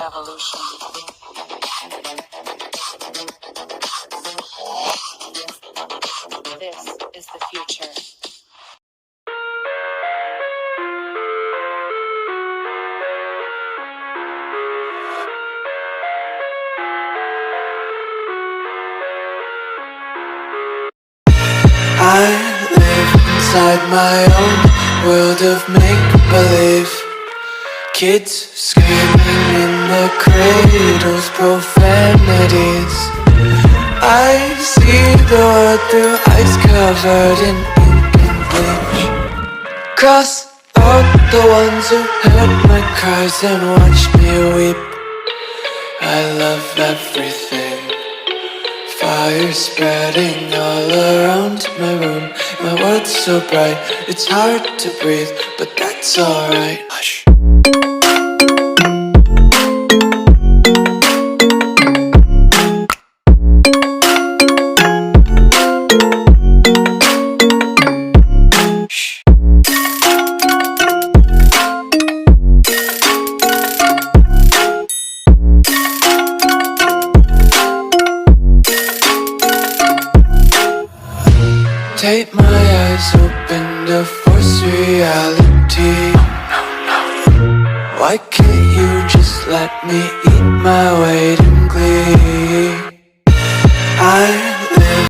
evolution. This is the future. I live inside my own world of make-believe. Kids screaming in their cradles, profanities. I see the world through ice covered in ink and bleach. Cross out the ones who heard my cries and watched me weep. I love everything. Fire spreading all around my room. My world's so bright, it's hard to breathe, but that's alright. Hush. Take my eyes open to force reality. Why can't you just let me eat my weight in glee? I